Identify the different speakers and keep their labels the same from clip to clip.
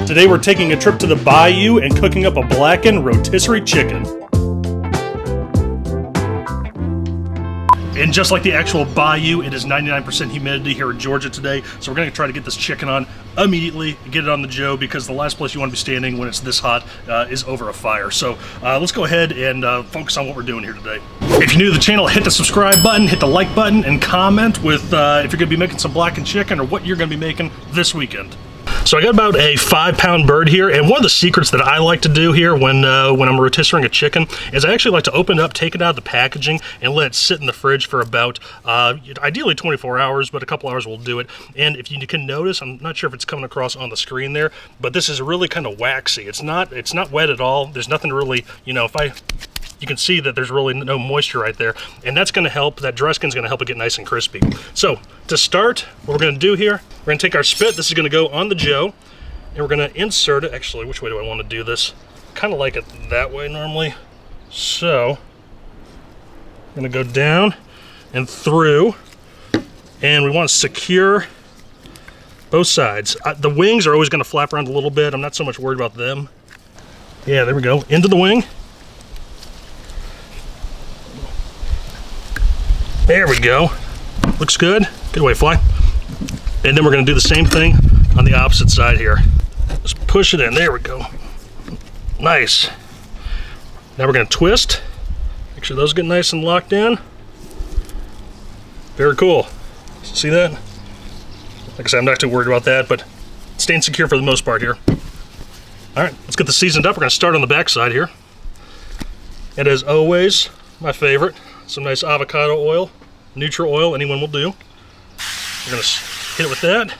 Speaker 1: Today we're taking a trip to the bayou and cooking up a blackened rotisserie chicken. And just like the actual bayou, it is 99% humidity here in Georgia today, so we're going to try to get this chicken on immediately, get it on the Joe, because the last place you want to be standing when it's this hot is over a fire. So let's go ahead and focus on what we're doing here today. If you're new to the channel, hit the subscribe button, hit the like button, and comment with if you're going to be making some blackened chicken or what you're going to be making this weekend. So I got about a 5-pound bird here, and one of the secrets that I like to do here when I'm rotisserieing a chicken is I actually like to open it up, take it out of the packaging, and let it sit in the fridge for about ideally 24 hours, but a couple hours will do it. And if you can notice, I'm not sure if it's coming across on the screen there, but this is really kind of waxy. It's not wet at all. There's nothing really, you know, you can see that there's really no moisture right there, and that's going to help, that dry skin's going to help it get nice and crispy. So to start, what we're going to do here, we're going to take our spit. This is going to go on the Joe, and we're going to insert it. Actually, which way do I want to do this? Kind of like it that way normally. So I'm going to go down and through, and we want to secure both sides. The wings are always going to flap around a little bit. I'm not so much worried about them. Yeah, there we go. Into the wing. There we go. Looks good. Good way, fly. And then we're going to do the same thing on the opposite side here. Just push it in. There we go. Nice. Now we're going to twist. Make sure those get nice and locked in. Very cool. See that? Like I said, I'm not too worried about that, but it's staying secure for the most part here. All right, let's get this seasoned up. We're going to start on the back side here. And as always, my favorite, some nice avocado oil, neutral oil, anyone will do. We're going to hit it with that.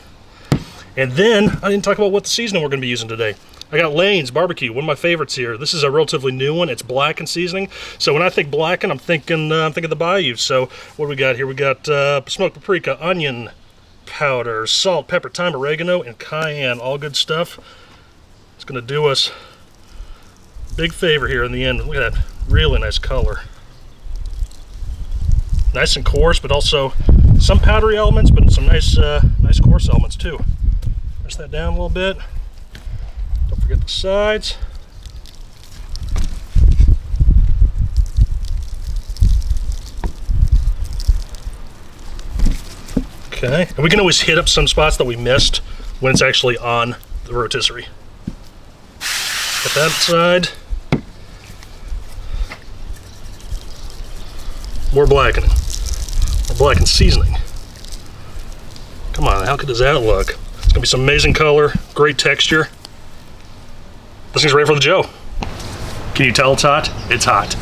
Speaker 1: And then, I didn't talk about what the seasoning we're going to be using today. I got Lanes BBQ, one of my favorites here. This is a relatively new one. It's blackened seasoning. So when I think blackened, I'm thinking the bayou. So what do we got here? We got smoked paprika, onion powder, salt, pepper, thyme, oregano, and cayenne. All good stuff. It's going to do us a big favor here in the end. Look at that really nice color. Nice and coarse, but also some powdery elements, but some nice coarse elements too. Press that down a little bit. Don't forget the sides. Okay, and we can always hit up some spots that we missed when it's actually on the rotisserie. Put that side. More blackening. More blackened seasoning. Come on, how good does that look? It's gonna be some amazing color, great texture. This thing's ready for the Joe. Can you tell it's hot? It's hot.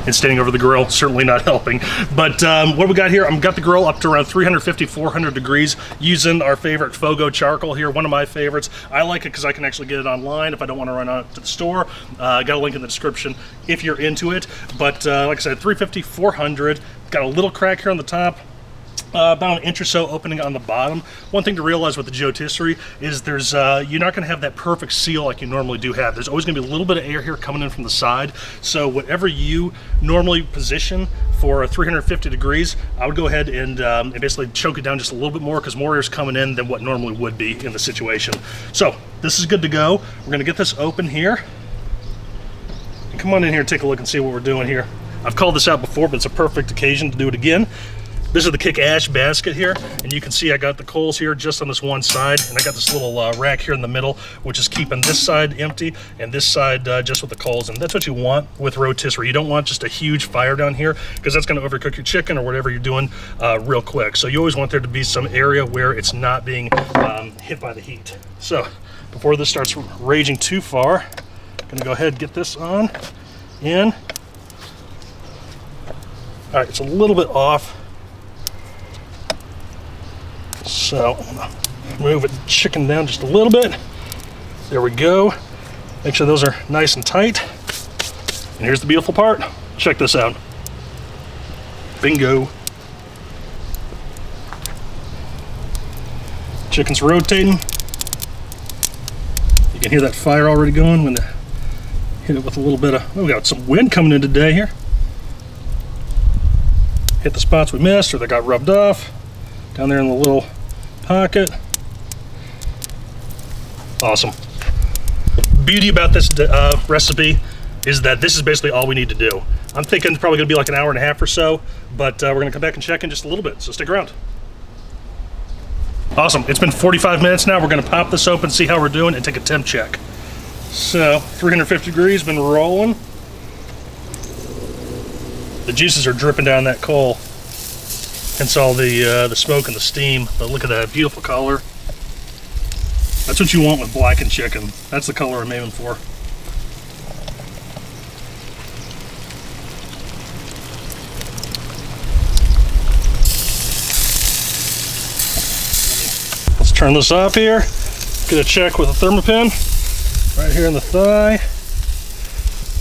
Speaker 1: It's standing over the grill, certainly not helping. But what we got here, I've got the grill up to around 350, 400 degrees using our favorite Fogo charcoal here, one of my favorites. I like it because I can actually get it online if I don't want to run out to the store. Got a link in the description if you're into it. But like I said, 350, 400. Got a little crack here on the top. About an inch or so opening on the bottom. One thing to realize with the Joetisserie is there's you're not going to have that perfect seal like you normally do have. There's always going to be a little bit of air here coming in from the side. So whatever you normally position for 350 degrees, I would go ahead and basically choke it down just a little bit more, because more air is coming in than what normally would be in the situation. So this is good to go. We're going to get this open here. And come on in here and take a look and see what we're doing here. I've called this out before, but it's a perfect occasion to do it again. This is the Kick Ash basket here, and you can see I got the coals here just on this one side, and I got this little rack here in the middle, which is keeping this side empty and this side just with the coals. And that's what you want with rotisserie. You don't want just a huge fire down here, because that's going to overcook your chicken or whatever you're doing real quick. So you always want there to be some area where it's not being hit by the heat. So before this starts raging too far, I'm going to go ahead and get this on in. All right, it's a little bit off. So I'm gonna move the chicken down just a little bit. There we go. Make sure those are nice and tight. And here's the beautiful part. Check this out. Bingo. Chicken's rotating. You can hear that fire already going when they hit it with a little bit of, oh, we got some wind coming in today here. Hit the spots we missed or that got rubbed off. Down there in the little pocket. Awesome. beauty about this recipe is that this is basically all we need to do. I'm thinking it's probably gonna be like an hour and a half or so, but we're gonna come back and check in just a little bit, so stick around. Awesome, it's been 45 minutes now. We're gonna pop this open, see how we're doing, and take a temp check. So, 350 degrees, been rolling. The juices are dripping down that coal. Hence all the smoke and the steam. But look at that, beautiful color. That's what you want with blackened chicken. That's the color I'm aiming for. Let's turn this off here. Get a check with a thermopin. Right here in the thigh.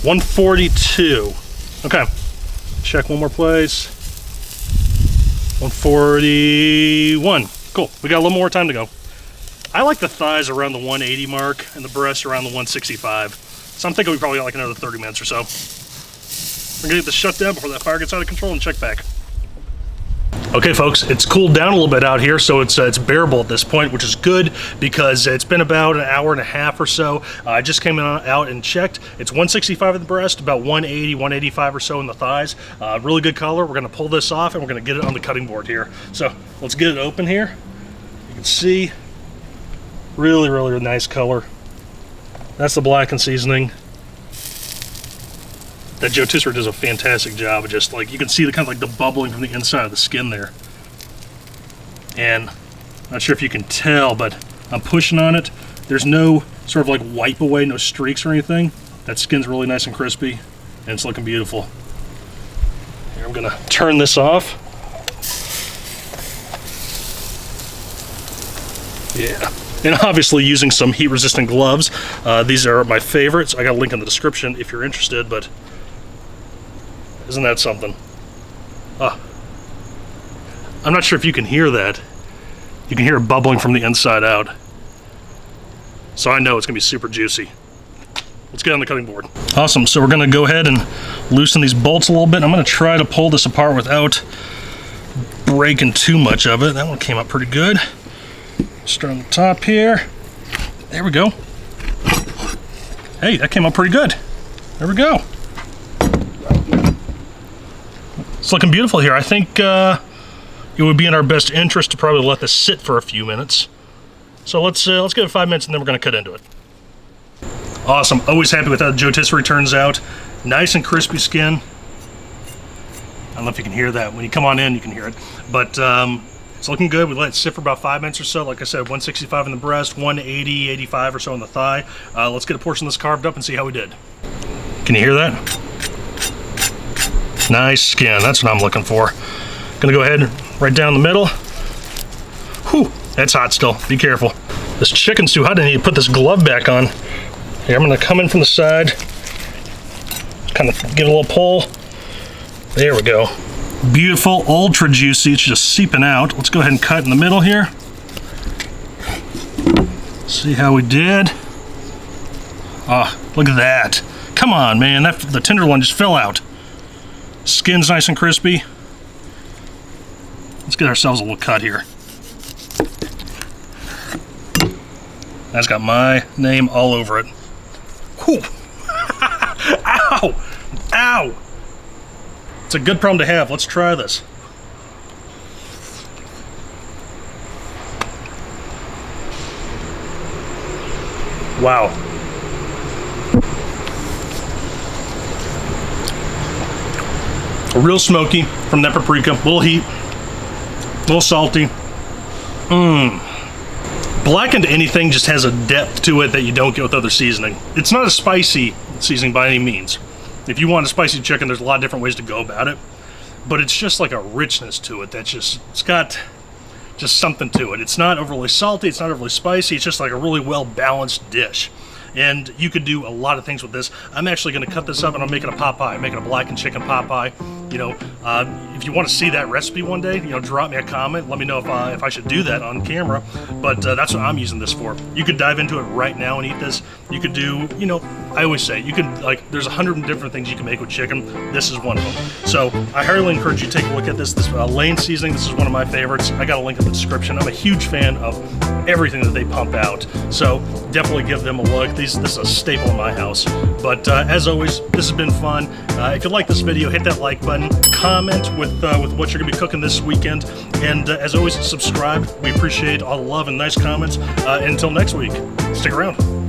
Speaker 1: 142. Okay. Check one more place. 141. Cool. We got a little more time to go. I like the thighs around the 180 mark and the breasts around the 165. So I'm thinking we probably got like another 30 minutes or so. We're gonna get this shut down before that fire gets out of control and check back. Okay folks, it's cooled down a little bit out here, so it's bearable at this point, which is good because it's been about an hour and a half or so. I just came out and checked. It's 165 in the breast, about 180, 185 or so in the thighs. Really good color. We're gonna pull this off and we're gonna get it on the cutting board here. So let's get it open here. You can see, really, really nice color. That's the blackened seasoning. That Joetisserie does a fantastic job of just like, you can see the kind of like the bubbling from the inside of the skin there. And I'm not sure if you can tell, but I'm pushing on it. There's no sort of like wipe away, no streaks or anything. That skin's really nice and crispy and it's looking beautiful. Here, I'm gonna turn this off. Yeah. And obviously using some heat resistant gloves. These are my favorites. I got a link in the description if you're interested, but isn't that something? I'm not sure if you can hear that. You can hear it bubbling from the inside out. So I know it's gonna be super juicy. Let's get on the cutting board. Awesome, so we're gonna go ahead and loosen these bolts a little bit. I'm gonna try to pull this apart without breaking too much of it. That one came up pretty good. Start on the top here. There we go. Hey, that came up pretty good. There we go. It's looking beautiful here. I think it would be in our best interest to probably let this sit for a few minutes. So let's give it 5 minutes and then we're gonna cut into it. Awesome, always happy with how the Joetisserie turns out. Nice and crispy skin. I don't know if you can hear that. When you come on in, you can hear it. But it's looking good. We let it sit for about 5 minutes or so. Like I said, 165 in the breast, 180, 85 or so in the thigh. Let's get a portion of this carved up and see how we did. Can you hear that? Nice skin, that's what I'm looking for. Gonna go ahead right down the middle. Whew, that's hot still, be careful. This chicken's too hot, I need to put this glove back on. Here, I'm gonna come in from the side. Kind of give it a little pull. There we go. Beautiful, ultra juicy, it's just seeping out. Let's go ahead and cut in the middle here. See how we did. Look at that. Come on, man, the tenderloin just fell out. Skin's nice and crispy. Let's get ourselves a little cut here. That's got my name all over it. Whew. Ow! Ow! It's a good problem to have. Let's try this. Wow. Real smoky from that paprika, a little heat, a little salty. Blackened anything just has a depth to it that you don't get with other seasoning. It's not a spicy seasoning by any means. If you want a spicy chicken, there's a lot of different ways to go about it, but it's just like a richness to it that's just, it's got just something to it. It's not overly salty, it's not overly spicy, it's just like a really well-balanced dish. And you could do a lot of things with this. I'm actually gonna cut this up and I'm making a pot pie. I'm making a blackened chicken pot pie. You know, if you want to see that recipe one day, you know, drop me a comment. Let me know if I should do that on camera. But that's what I'm using this for. You could dive into it right now and eat this. You could do, you know, I always say you could, like, there's 100 different things you can make with chicken. This is one of them. So I highly encourage you to take a look at this. This Lane seasoning. This is one of my favorites. I got a link in the description. I'm a huge fan of everything that they pump out. So definitely give them a look. This is a staple in my house. But as always, this has been fun. If you like this video, hit that like button, comment with what you're gonna be cooking this weekend, and as always, subscribe. We appreciate all the love and nice comments. Until next week, stick around.